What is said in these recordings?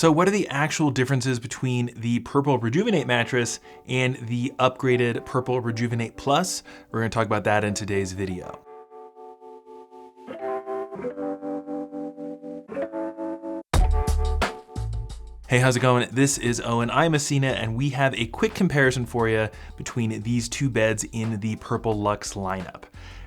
So what are the actual differences between the Purple Rejuvenate mattress and the upgraded Purple Rejuvenate Plus? We're gonna talk about that in today's video. Hey, how's it going? This is Owen, I'm Messina, and we have a quick comparison for you between these two beds in the Purple Luxe lineup.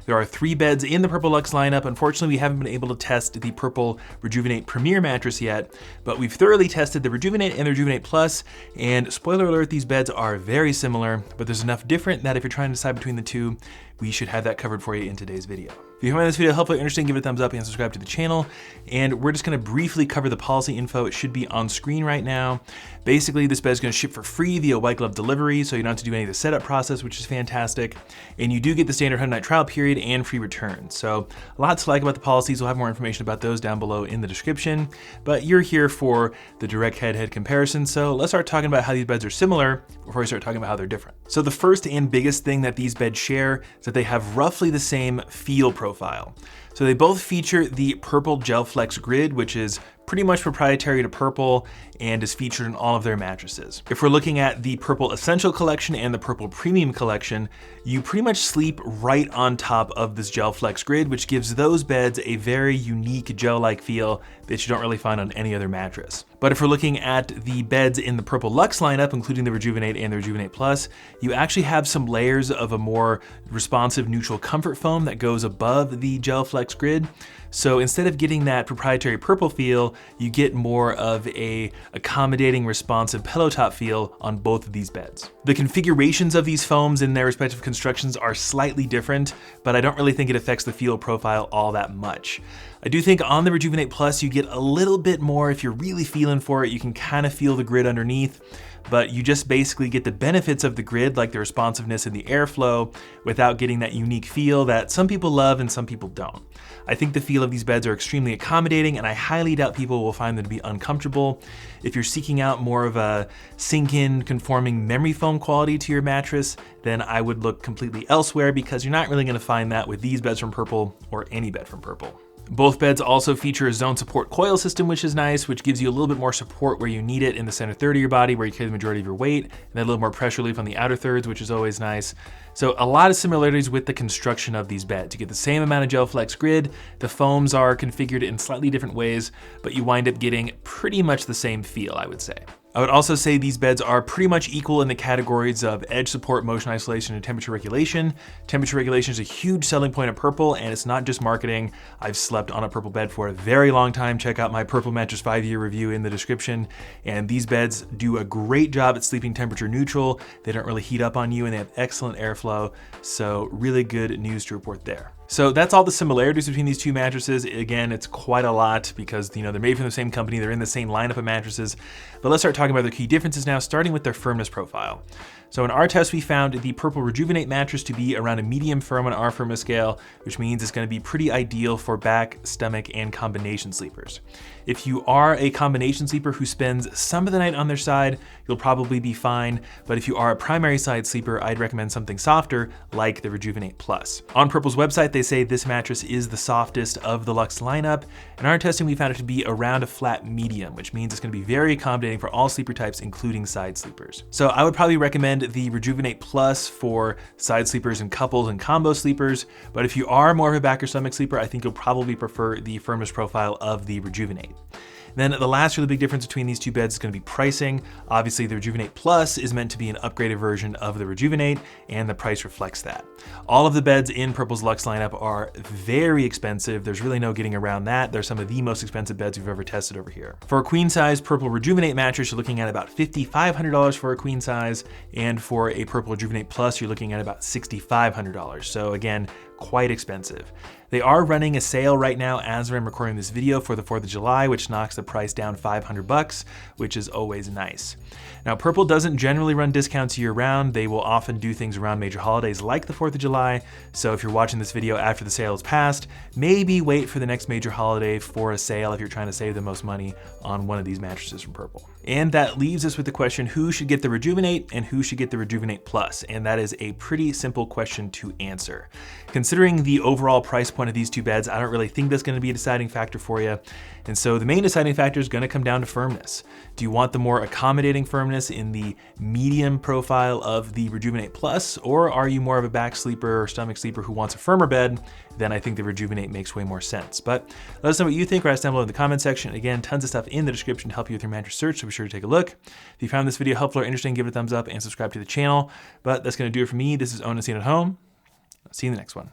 There are 3 beds in the Purple Luxe lineup. Unfortunately, we haven't been able to test the Purple Rejuvenate Premier mattress yet, but we've thoroughly tested the Rejuvenate and the Rejuvenate Plus, and spoiler alert, these beds are very similar, but there's enough different that if you're trying to decide between the two, we should have that covered for you in today's video. If you find this video helpful or interesting, give it a thumbs up and subscribe to the channel. And we're just gonna briefly cover the policy info. It should be on screen right now. Basically, this bed is gonna ship for free via white glove delivery, so you don't have to do any of the setup process, which is fantastic. And you do get the standard 100-night trial period and free return. So a lot to like about the policies. We'll have more information about those down below in the description. But you're here for the direct head-to-head comparison. So let's start talking about how these beds are similar before we start talking about how they're different. So the first and biggest thing that these beds share is that they have roughly the same feel profile. So they both feature the Purple Gel Flex grid, which is pretty much proprietary to Purple and is featured in all of their mattresses. If we're looking at the Purple Essential Collection and the Purple Premium Collection, you pretty much sleep right on top of this Gel Flex grid, which gives those beds a very unique gel-like feel that you don't really find on any other mattress. But if we're looking at the beds in the Purple Luxe lineup, including the Rejuvenate and the Rejuvenate Plus, you actually have some layers of a more responsive neutral comfort foam that goes above the Gel Flex grid. So instead of getting that proprietary Purple feel, you get more of a accommodating, responsive pillow top feel on both of these beds. The configurations of these foams in their respective constructions are slightly different, but I don't really think it affects the feel profile all that much. I do think on the Rejuvenate Plus, you get a little bit more. If you're really feeling for it, you can kind of feel the grid underneath, but you just basically get the benefits of the grid, like the responsiveness and the airflow, without getting that unique feel that some people love and some people don't. I think the feel of these beds are extremely accommodating, and I highly doubt people will find them to be uncomfortable. If you're seeking out more of a sink-in, conforming memory foam quality to your mattress, then I would look completely elsewhere, because you're not really gonna find that with these beds from Purple or any bed from Purple. Both beds also feature a zone support coil system, which is nice, which gives you a little bit more support where you need it in the center third of your body, where you carry the majority of your weight, and then a little more pressure relief on the outer thirds, which is always nice. So a lot of similarities with the construction of these beds. You get the same amount of Gel Flex grid, the foams are configured in slightly different ways, but you wind up getting pretty much the same feel, I would say. I would also say these beds are pretty much equal in the categories of edge support, motion isolation, and temperature regulation. Temperature regulation is a huge selling point of Purple, and it's not just marketing. I've slept on a Purple bed for a very long time. Check out my Purple Mattress 5-year review in the description. And these beds do a great job at sleeping temperature neutral. They don't really heat up on you, and they have excellent airflow. So really good news to report there. So that's all the similarities between these two mattresses. Again, it's quite a lot because they're made from the same company, they're in the same lineup of mattresses. But let's start talking about their key differences now, starting with their firmness profile. So in our test, we found the Purple Rejuvenate mattress to be around a medium firm on our firmness scale, which means it's gonna be pretty ideal for back, stomach, and combination sleepers. If you are a combination sleeper who spends some of the night on their side, you'll probably be fine. But if you are a primary side sleeper, I'd recommend something softer like the Rejuvenate Plus. On Purple's website, they say this mattress is the softest of the Luxe lineup. In our testing, we found it to be around a flat medium, which means it's gonna be very accommodating for all sleeper types, including side sleepers. So I would probably recommend the Rejuvenate Plus for side sleepers and couples and combo sleepers. But if you are more of a back or stomach sleeper, I think you'll probably prefer the firmness profile of the Rejuvenate. Then the last really big difference between these two beds is gonna be pricing. Obviously, the Rejuvenate Plus is meant to be an upgraded version of the Rejuvenate, and the price reflects that. All of the beds in Purple's Luxe lineup are very expensive. There's really no getting around that. They're some of the most expensive beds we've ever tested over here. For a queen size Purple Rejuvenate mattress, you're looking at about $5,500 for a queen size, and for a Purple Rejuvenate Plus, you're looking at about $6,500. So again, quite expensive. They are running a sale right now as I'm recording this video for the 4th of July, which knocks the price down $500, which is always nice. Now, Purple doesn't generally run discounts year round. They will often do things around major holidays like the 4th of July. So if you're watching this video after the sale is passed, maybe wait for the next major holiday for a sale if you're trying to save the most money on one of these mattresses from Purple. And that leaves us with the question, who should get the Rejuvenate and who should get the Rejuvenate Plus? And that is a pretty simple question to answer. considering the overall price point of these two beds, I don't really think that's gonna be a deciding factor for you. And so the main deciding factor is gonna come down to firmness. Do you want the more accommodating firmness in the medium profile of the Rejuvenate Plus, or are you more of a back sleeper or stomach sleeper who wants a firmer bed? Then I think the Rejuvenate makes way more sense. But let us know what you think. Write us down below in the comment section. Again, tons of stuff in the description to help you with your mattress search, so be sure to take a look. If you found this video helpful or interesting, give it a thumbs up and subscribe to the channel. But that's gonna do it for me. This is Owen and Scene at Home. I'll see you in the next one.